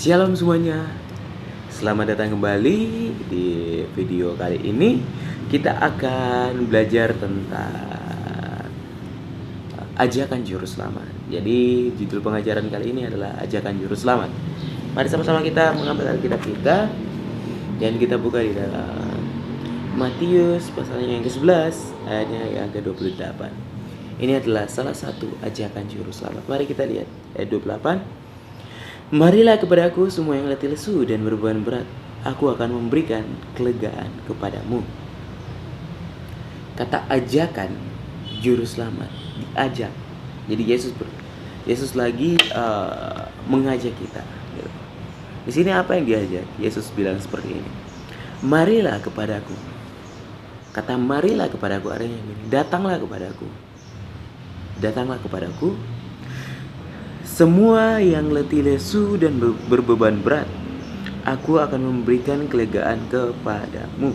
Shalom semuanya, selamat datang kembali di video kali ini. Kita akan belajar tentang ajakan juru selamat. Jadi judul pengajaran kali ini adalah ajakan juru selamat. Mari sama-sama kita mengambil Alkitab kita dan kita buka di dalam Matius pasalnya yang ke-11 ayatnya yang ke-28. Ini adalah salah satu ajakan juru selamat. Mari kita lihat ayat 28. Marilah kepadaku semua yang letih lesu dan berbeban berat, aku akan memberikan kelegaan kepadamu. Kata ajakan juru selamat, diajak. Jadi Yesus lagi mengajak kita. Di sini apa yang diajak? Yesus bilang seperti ini. Marilah kepadaku. Kata marilah kepadaku artinya ini, datanglah kepadaku. Datanglah kepadaku. Semua yang letih lesu dan berbeban berat, aku akan memberikan kelegaan kepadamu.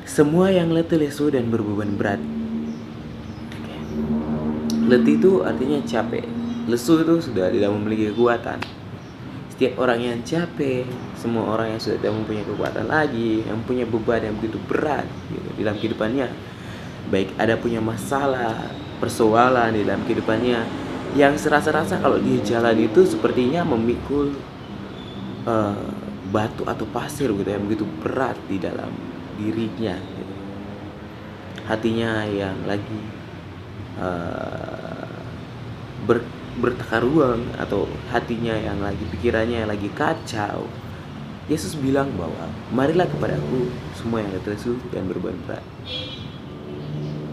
Semua yang letih lesu dan berbeban berat. Letih itu artinya capek. Lesu itu sudah tidak memiliki kekuatan. Setiap orang yang capek, semua orang yang sudah tidak mempunyai kekuatan lagi, yang punya beban yang begitu berat gitu, di dalam kehidupannya. Baik ada punya masalah, persoalan di dalam kehidupannya, yang serasa-rasa kalau dia jalan itu sepertinya memikul batu atau pasir gitu, yang begitu berat di dalam dirinya gitu. Hatinya yang lagi bertakar ruang, atau hatinya yang lagi, pikirannya yang lagi kacau. Yesus bilang bahwa marilah kepadaku semua yang letih lesu dan berbeban berat,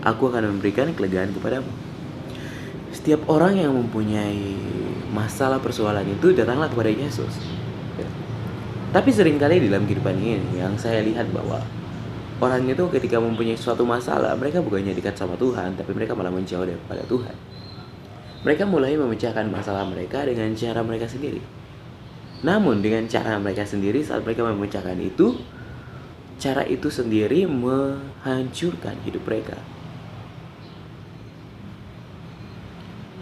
aku akan memberikan kelegaan kepadamu. Setiap orang yang mempunyai masalah persoalan itu datanglah kepada Yesus. Tapi seringkali di dalam kehidupan ini yang saya lihat bahwa orang itu ketika mempunyai suatu masalah, mereka bukannya dekat sama Tuhan, tapi mereka malah menjauh daripada Tuhan. Mereka mulai memecahkan masalah mereka dengan cara mereka sendiri. Namun dengan cara mereka sendiri, saat mereka memecahkan itu, cara itu sendiri menghancurkan hidup mereka.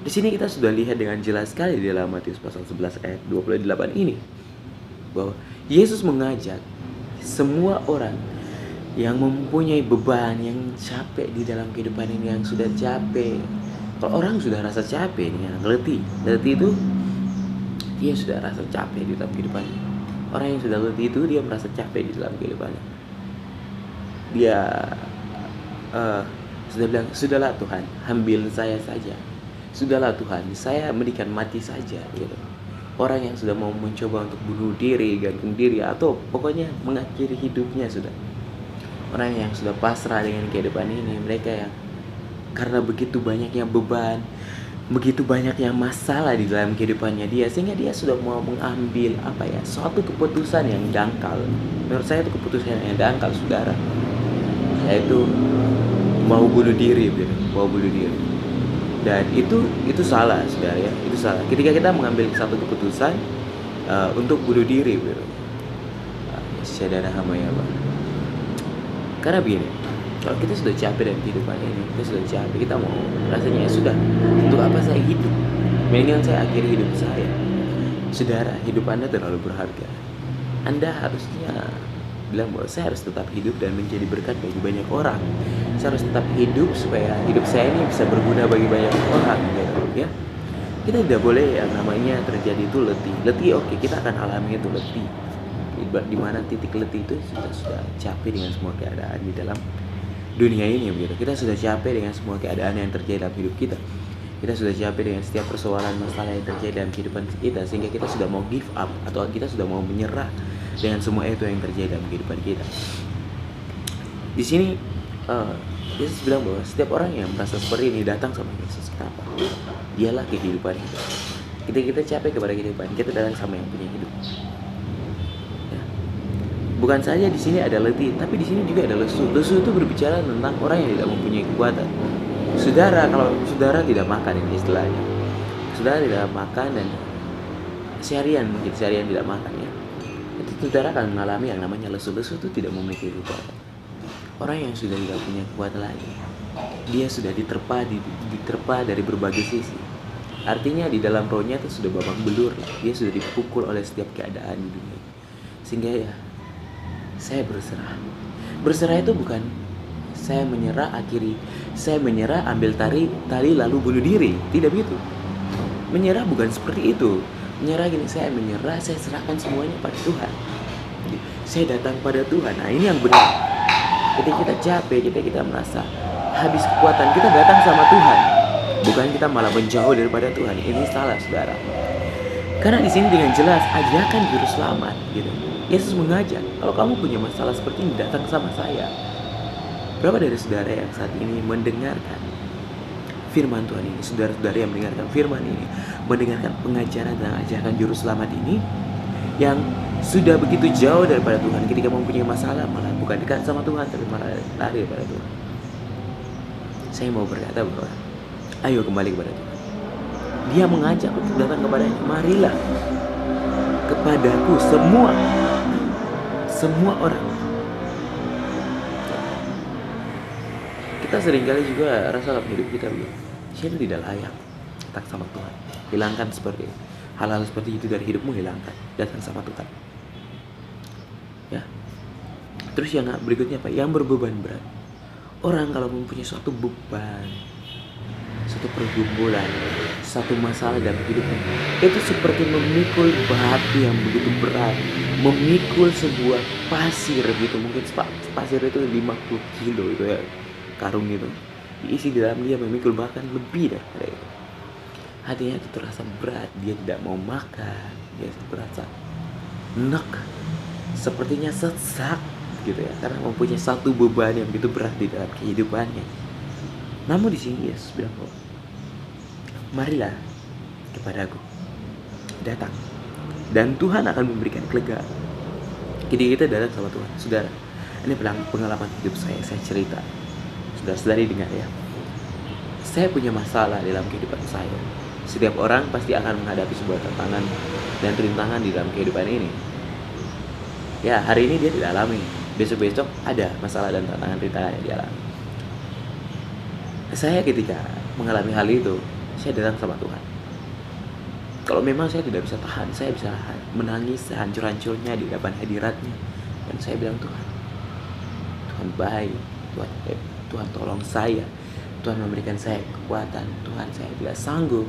Di sini kita sudah lihat dengan jelas sekali di dalam Matius pasal 11 ayat 28 ini bahwa Yesus mengajak semua orang yang mempunyai beban, yang capek di dalam kehidupan ini, yang sudah capek. Kalau orang sudah rasa capek nih, yang letih itu dia sudah rasa capek di dalam kehidupannya. Orang yang sudah letih itu dia merasa capek di dalam kehidupannya. Dia sudah bilang, sudahlah Tuhan, ambil saya saja. Sudahlah Tuhan, saya mendingan mati saja gitu. Orang yang sudah mau mencoba untuk bunuh diri, gantung diri, atau pokoknya mengakhiri hidupnya sudah. Orang yang sudah pasrah dengan kehidupan ini, mereka yang karena begitu banyaknya beban, begitu banyaknya masalah di dalam kehidupannya dia, sehingga dia sudah mau mengambil suatu keputusan yang dangkal. Menurut saya itu keputusan yang dangkal, saudara. Yaitu mau bunuh diri, mau bunuh diri. Dan itu salah, saudara ya. Itu salah. Ketika kita mengambil satu keputusan untuk bunuh diri, saudara hamba ya, Pak. Karena begini, kalau kita sudah capek dengan kehidupan ini, kita sudah capek, kita mau rasanya sudah, untuk apa saya hidup? Mendingan saya akhiri hidup saya. Saudara, hidup Anda terlalu berharga. Anda harusnya bilang bahwa saya harus tetap hidup dan menjadi berkat bagi banyak orang. Saya harus tetap hidup supaya hidup saya ini bisa berguna bagi banyak orang gitu ya. Kita tidak boleh yang namanya terjadi itu letih oke, kita akan alami itu letih. Di mana titik letih itu sudah capek dengan semua keadaan di dalam dunia ini begitu. Kita sudah capek dengan semua keadaan yang terjadi dalam hidup kita. Kita sudah capek dengan setiap persoalan masalah yang terjadi dalam kehidupan kita, sehingga kita sudah mau give up, atau kita sudah mau menyerah dengan semua itu yang terjadi dalam kehidupan kita. Di sini Yesus bilang bahwa setiap orang yang merasa seperti ini datang sama Yesus. Kenapa? Dialah kehidupan kita. Ketika kita capek kepada kehidupan, kita datang sama yang punya hidup. Ya. Bukan saja di sini ada letih, tapi di sini juga ada lesu. Lesu itu berbicara tentang orang yang tidak mempunyai kekuatan. Saudara, kalau saudara tidak makan, ini istilahnya, saudara tidak makan dan seharian tidak makan ya, itu saudara akan mengalami yang namanya lesu. Lesu itu tidak memiliki kekuatan. Orang yang sudah tidak punya kekuatan lagi, dia sudah diterpa dari berbagai sisi. Artinya di dalam rohnya itu sudah babak belur lah. Dia sudah dipukul oleh setiap keadaan di dunia. Sehingga ya, saya berserah. Berserah itu bukan saya menyerah saya menyerah ambil tali lalu bunuh diri. Tidak begitu. Menyerah bukan seperti itu. Menyerah gini, saya menyerah, saya serahkan semuanya pada Tuhan. Saya datang pada Tuhan. Nah, ini yang benar. Ketika kita capek, ketika kita merasa habis kekuatan, kita datang sama Tuhan. Bukan kita malah menjauh daripada Tuhan. Ini salah, saudara. Karena di sini dengan jelas ajakan juru selamat, gitu. Yesus mengajak, kalau kamu punya masalah seperti ini, datang sama saya. Berapa dari saudara yang saat ini mendengarkan firman Tuhan ini, saudara-saudara yang mendengarkan firman ini, mendengarkan pengajaran dan ajakan juru selamat ini, yang sudah begitu jauh daripada Tuhan, ketika mempunyai masalah malah bukan dekat sama Tuhan, tapi malah lari daripada Tuhan. Saya mau berkata bahwa ayo kembali kepada Tuhan. Dia mengajak untuk datang kepadanya. Marilah kepadaku semua orang. Kita seringkali juga rasa dalam hidup kita begini, saya tidak layak datang sama Tuhan. Hilangkan seperti hal-hal seperti itu dari hidupmu, hilangkan, datang sama Tuhan. Ya. Terus yang berikutnya apa? Yang berbeban berat. Orang kalau mempunyai suatu beban, suatu pergumulan, satu masalah dalam hidupnya, itu seperti memikul batu yang begitu berat, memikul sebuah pasir gitu. Mungkin pasir itu 50 kilo itu ya, karung itu diisi di dalam, dia memikul bahkan lebih daripada itu. Hatinya itu terasa berat, dia tidak mau makan, dia terasa enak, sepertinya sesak gitu ya, karena mempunyai satu beban yang begitu berat di dalam kehidupannya. Namun di sini Yesus bilang, oh, marilah kepadaku, datang, dan Tuhan akan memberikan kelegaan. Ketika kita datang sama Tuhan, saudara, ini pengalaman hidup saya cerita. Saudara-saudari dengar ya, saya punya masalah dalam kehidupan saya. Setiap orang pasti akan menghadapi sebuah tantangan dan rintangan di dalam kehidupan ini. Ya, hari ini dia tidak alami, besok-besok ada masalah dan tantangan rintangan yang dialami. Saya ketika mengalami hal itu, saya datang sama Tuhan. Kalau memang saya tidak bisa tahan, saya bisa menangis sehancur-hancurnya di depan hadiratnya. Dan saya bilang, Tuhan baik, Tuhan tolong saya, Tuhan memberikan saya kekuatan, Tuhan saya tidak sanggup,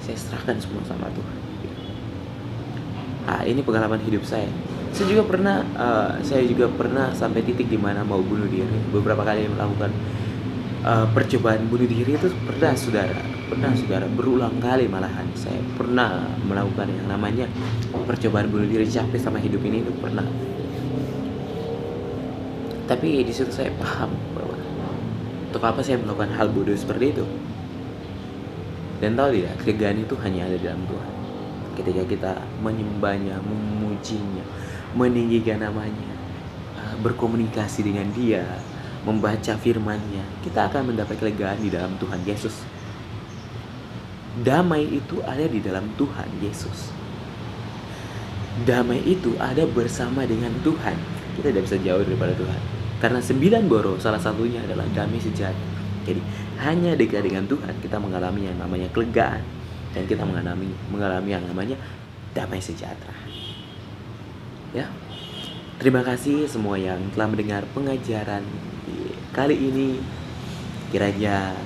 saya serahkan semua sama Tuhan. Ini pengalaman hidup saya. Saya juga pernah sampai titik di mana mau bunuh diri. Beberapa kali melakukan percobaan bunuh diri itu pernah saudara, berulang kali malahan. Saya pernah melakukan yang namanya percobaan bunuh diri, capek sama hidup ini itu pernah. Tapi di situ saya paham bahwa untuk apa saya melakukan hal bodoh seperti itu. Dan tahu tidak, kelegaan itu hanya ada dalam Tuhan. Ketika kita menyembahnya, memujinya, meninggikan namanya, berkomunikasi dengan Dia, membaca firman-Nya, kita akan mendapat kelegaan di dalam Tuhan Yesus. Damai itu ada di dalam Tuhan Yesus. Damai itu ada bersama dengan Tuhan. Kita tidak bisa jauh daripada Tuhan. Karena 9 boro salah satunya adalah damai sejahtera. Jadi hanya dekat dengan Tuhan kita mengalami yang namanya kelegaan, dan kita mengalami yang namanya damai sejahtera. Ya. Terima kasih semua yang telah mendengar pengajaran kali ini. Kiranya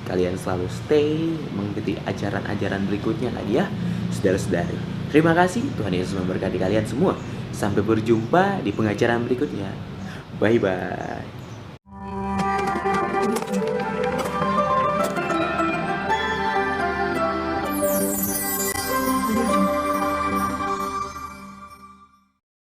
kalian selalu stay mengikuti ajaran-ajaran berikutnya lagi ya, saudara-saudari. Terima kasih, Tuhan Yesus memberkati kalian semua. Sampai berjumpa di pengajaran berikutnya. Bye-bye.